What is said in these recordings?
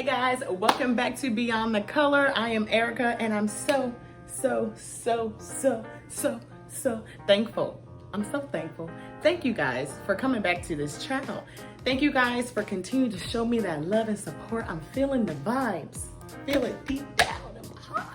Hey guys, welcome back to Beyond the Color. I am Erika and I'm so thankful. I'm so thankful. Thank you guys for coming back to this channel. Thank you guys for continuing to show me that love and support. I'm feeling the vibes. Feel it deep down in my heart.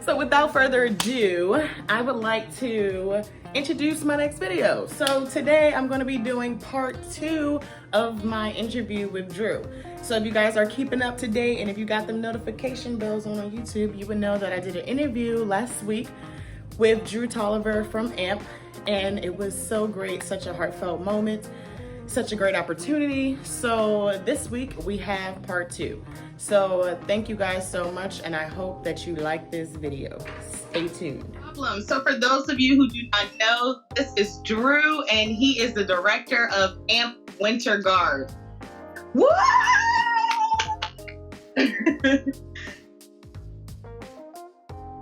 So without further ado, I would like to introduce my next video. So today I'm going to be doing part 2 of my interview with Dreu. So if you guys are keeping up to date and if you got them notification bells on YouTube, you would know that I did an interview last week with Dreu Toliver from AMP, and it was so great, such a heartfelt moment, such a great opportunity. So this week we have part 2. So thank you guys so much, and I hope that you like this video. Stay tuned. So for those of you who do not know, this is Dreu, and he is the director of AMP Winter Guard. Woo!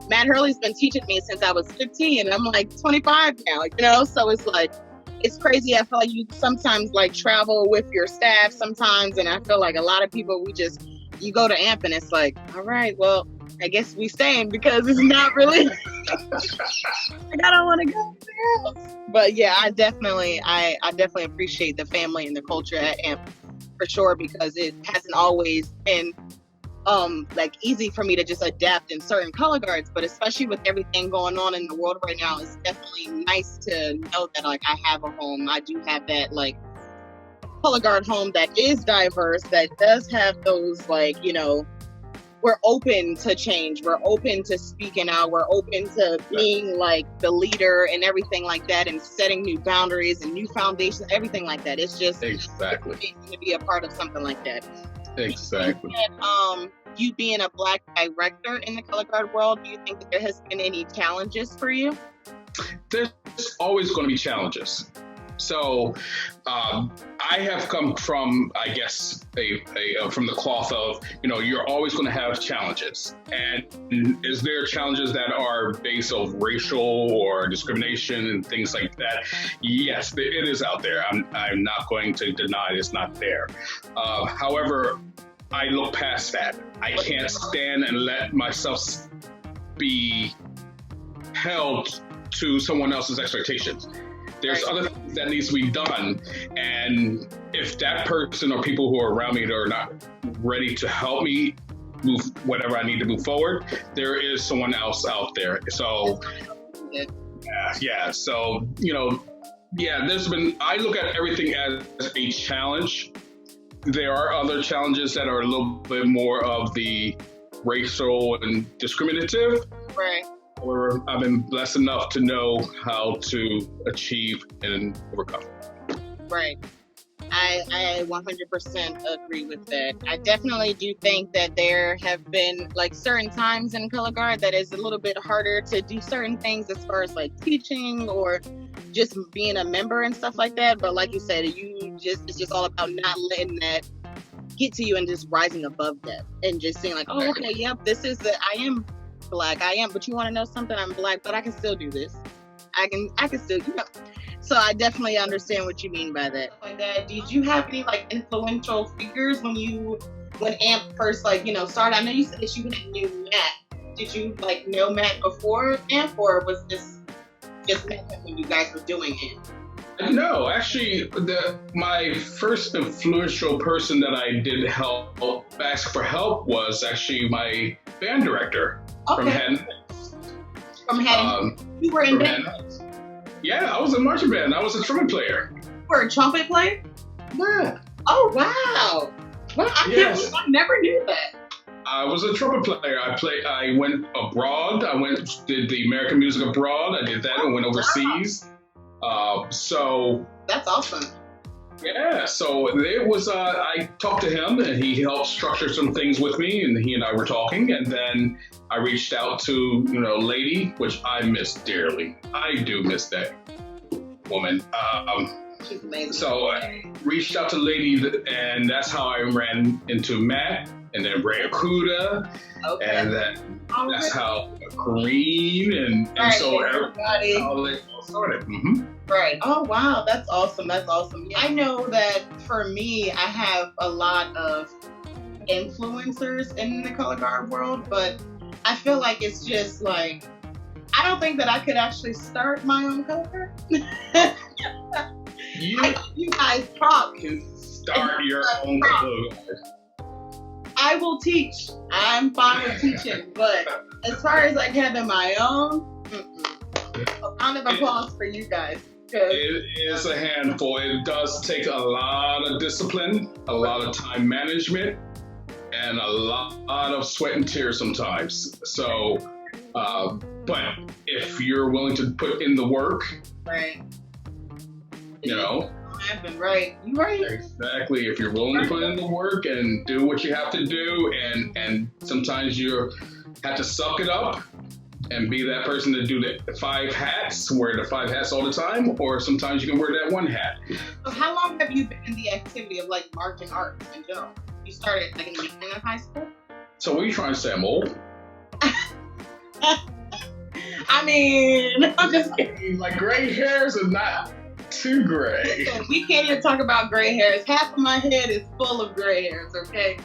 Matt Hurley's been teaching me since I was 15, and I'm like 25 now, you know? So it's like, it's crazy. I feel like you sometimes like travel with your staff sometimes, and I feel like a lot of people, you go to AMP and it's like, all right, well, I guess we staying because it's not really, like, I don't want to go anywhere else. But yeah, I definitely appreciate the family and the culture at AMP for sure, because it hasn't always been like easy for me to just adapt in certain color guards, but especially with everything going on in the world right now, it's definitely nice to know that like I have a home. I do have that like color guard home that is diverse, that does have those, like, you know, we're open to change, we're open to speaking out, we're open to being like the leader and everything like that, and setting new boundaries and new foundations, everything like that. It's just exactly to be a part of something like that. Exactly. And, you being a Black director in the color guard world, do you think that there has been any challenges for you? There's always going to be challenges. So I have come from, I guess, from the cloth of, you know, you're always going to have challenges. And is there challenges that are based on racial or discrimination and things like that? Yes, it is out there. I'm not going to deny it's not there. However, I look past that. I can't stand and let myself be held to someone else's expectations. There's other things that needs to be done, and if that person or people who are around me that are not ready to help me move whatever I need to move forward, there is someone else out there. So yeah. So, you know, yeah, I look at everything as a challenge. There are other challenges that are a little bit more of the racial and discriminative. Right. Or I've been blessed enough to know how to achieve and overcome. Right. I 100% agree with that. I definitely do think that there have been like certain times in color guard that is a little bit harder to do certain things as far as like teaching or just being a member and stuff like that. But like you said, it's just all about not letting that get to you and just rising above that and just saying like, oh, okay, yep, I am Black, but you want to know something? I'm Black, but I can still do this. I can still, you know. So I definitely understand what you mean by that. Like that, did you have any like influential figures when AMP first, like, you know, started? I know you said that you knew Matt. Did you like know Matt before AMP, or was this just Matt when you guys were doing it? No, actually, my first influential person that I did ask for help was actually my band director from Haddon. From Haddon? You were in band? Yeah, I was in marching band. I was a trumpet player. You were a trumpet player? Yeah. Oh, wow. Well, I never knew that. I was a trumpet player. I went abroad. Did the American music abroad. I did that and went overseas. So that's awesome. Yeah, so it was, I talked to him and he helped structure some things with me, and he and I were talking, and then I reached out to, you know, Lady, which I miss dearly. I do miss that woman. She's amazing. So I reached out to Lady, and that's how I ran into Matt, and then Ray Akuda, and then that's how Kareem, and so everybody, how they all started. Mm-hmm. Right. Oh, wow. That's awesome. That's awesome. I know that for me, I have a lot of influencers in the color guard world, but I feel like it's just like, I don't think that I could actually start my own color guard. You guys talk. You can start your own color guard. I will teach. I'm fine with teaching, but as far as like having my own, a round of applause for you guys. It is a handful. It does take a lot of discipline, a lot of time management, and a lot of sweat and tears sometimes. So, but if you're willing to put in the work, right, you know, right, you're right. Exactly. If you're willing to put in the work and do what you have to do, and sometimes you have to suck it up and be that person to do the 5 hats, wear the 5 hats all the time, or sometimes you can wear that 1 hat. So how long have you been in the activity of like marching arts in general? You started like in the beginning of high school? So what are you trying to say? I'm old? I mean, I'm just kidding. My gray hairs are not too gray. Listen, we can't even talk about gray hairs. Half of my head is full of gray hairs, okay?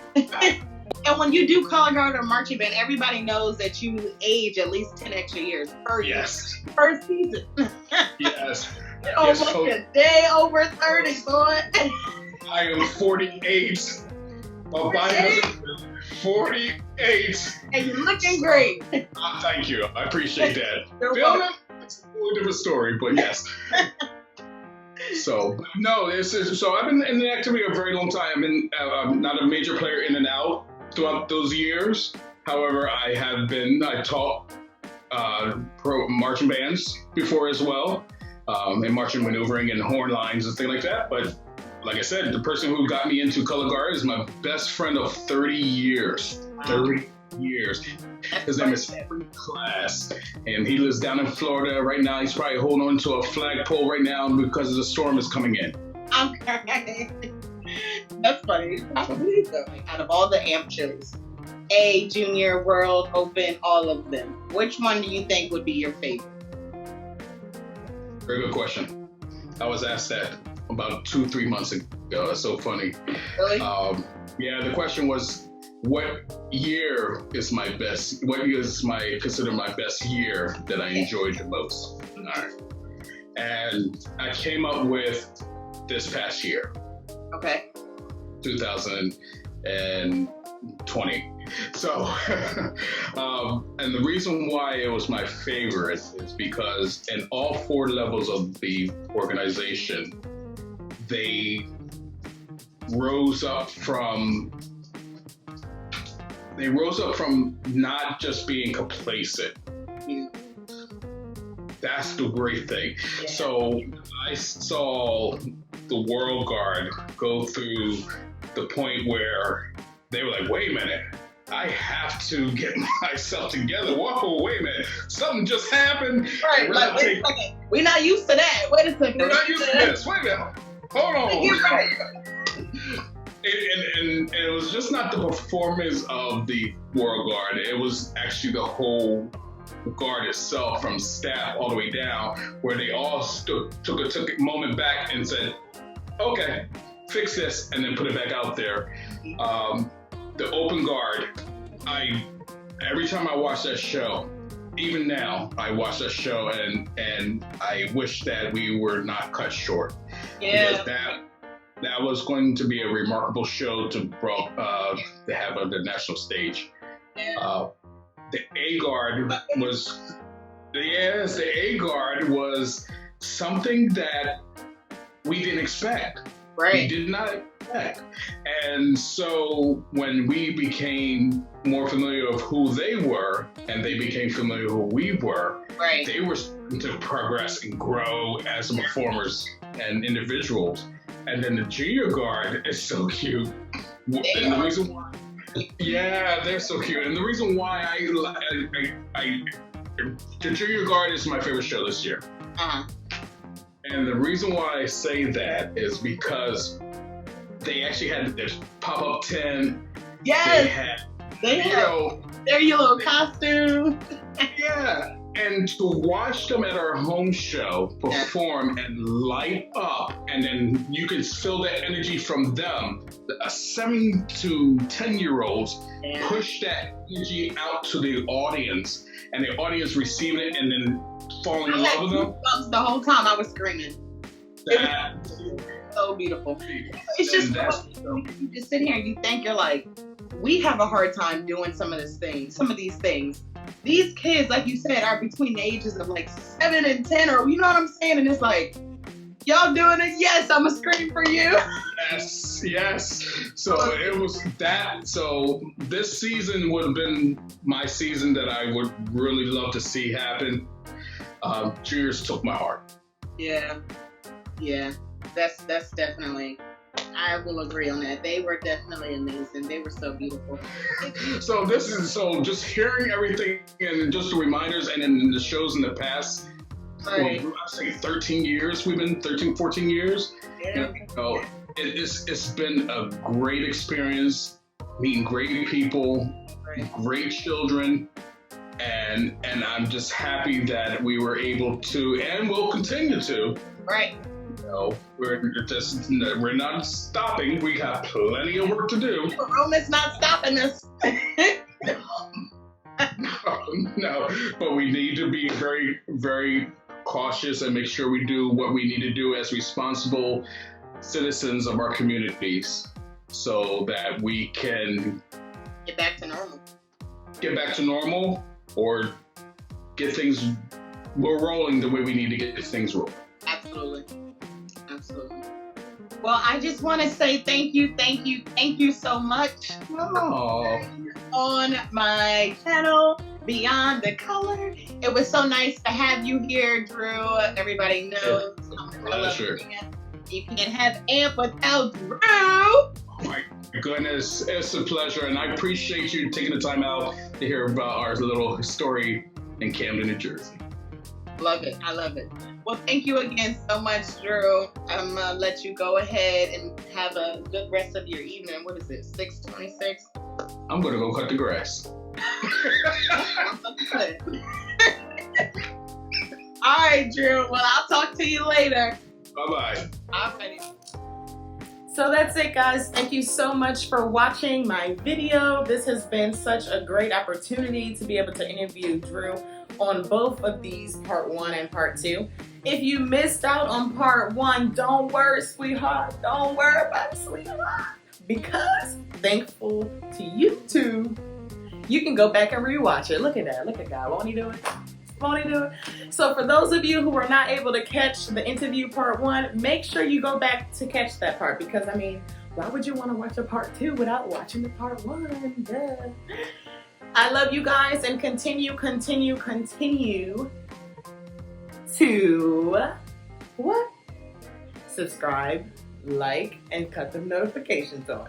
And when you do color guard or marching band, everybody knows that you age at least 10 extra years per year, per season. Yes. Almost a day over 30, boy. I am 48. My body is 48. And you're looking great. Thank you. I appreciate that. You're welcome. It's a little different story, but yes. So, no, so I've been in the activity a very long time. I've been not a major player in and out throughout those years. However, I taught pro marching bands before as well, and marching maneuvering and horn lines and things like that. But like I said, the person who got me into color guard is my best friend of 30 years. 30 years. His name is Class, and he lives down in Florida right now. He's probably holding on to a flagpole right now because the storm is coming in. Okay. That's funny. Probably though. Out of all the amp shows, A, Junior, World, Open, all of them, which one do you think would be your favorite? Very good question. I was asked that about 2-3 months ago. That's so funny. Really? Yeah, the question was, what year is my best? What year is considered my best year that I enjoyed the most? All right. And I came up with this past year. Okay. 2020. So, and the reason why it was my favorite is because in all 4 levels of the organization, they rose up from not just being complacent. Yeah. That's the great thing. Yeah. So I saw the World Guard go through the point where they were like, wait a minute, I have to get myself together. Whoa, wait a minute, something just happened. Right, like, wait a second. We're not used to that. Wait a second. We're not used to this. Wait a minute. Hold on. Right. And it was just not the performance of the World Guard. It was actually the whole guard itself, from staff all the way down, where they all took a moment back and said, okay, fix this, and then put it back out there. The Open Guard, every time I watch that show, even now, I watch that show and I wish that we were not cut short. Yeah. Because that was going to be a remarkable show to have on the national stage. Yeah. The A Guard was something that we didn't expect. Right. We did not expect. And so when we became more familiar of who they were, and they became familiar who we were, right, they were starting to progress and grow as performers and individuals. And then the Junior Guard is so cute. And the reason why, yeah, they're so cute. And the reason why the Junior Guard is my favorite show this year. Uh-huh. And the reason why I say that is because they actually had this pop-up tent. Yes. They had their little costume. Yeah. And to watch them at our home show perform and light up, and then you can feel that energy from them. 7 to 10-year-olds push that energy out to the audience, and the audience receiving it and then falling in love with them. The whole time I was screaming. That So beautiful. It's just you just sit here and you think, you're like, we have a hard time doing some of these things. These kids, like you said, are between the ages of like 7 and 10, or you know what I'm saying? And it's like, y'all doing it? Yes, I'm gonna scream for you. Yes. So it was that. So this season would have been my season that I would really love to see happen. Juniors took my heart. Yeah. That's definitely. I will agree on that. They were definitely amazing. They were so beautiful. So just hearing everything and just the reminders and then the shows in the past, Right. well, I say 13 years, we've been 13, 14 years. Yeah. It's been a great experience, meeting great people, great children, and I'm just happy that we were able to, and will continue to. Right. We're not stopping. We got plenty of work to do. Rome is not stopping us. No, but we need to be very, very cautious and make sure we do what we need to do as responsible citizens of our communities so that we can Get back to normal. Or get things rolling the way we need to get things rolling. Absolutely. Well, I just want to say thank you so much. Oh. On my channel, Beyond the Color. It was so nice to have you here, Drew. Everybody knows. Pleasure. You can't have AMP without Drew. Oh my goodness, it's a pleasure, and I appreciate you taking the time out to hear about our little story in Camden, New Jersey. Love it. I love it. Well, thank you again so much, Drew. I'm going to let you go ahead and have a good rest of your evening. What is it, 6:26? I'm going to go cut the grass. All right, Drew. Well, I'll talk to you later. Bye-bye. All righty. So that's it, guys. Thank you so much for watching my video. This has been such a great opportunity to be able to interview Drew on both of these, part 1 and part 2. If you missed out on part 1, don't worry, sweetheart. Don't worry about it, sweetheart. Because, thankful to YouTube, you can go back and rewatch it. Look at that. Look at God. Won't he do it? Won't he do it? So for those of you who were not able to catch the interview part 1, make sure you go back to catch that part. Because, I mean, why would you want to watch a part 2 without watching the part 1? Duh. I love you guys, and continue to what? Subscribe, like, and cut the notifications on.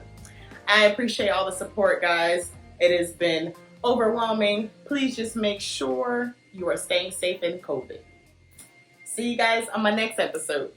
I appreciate all the support, guys. It has been overwhelming. Please just make sure you are staying safe in COVID. See you guys on my next episode.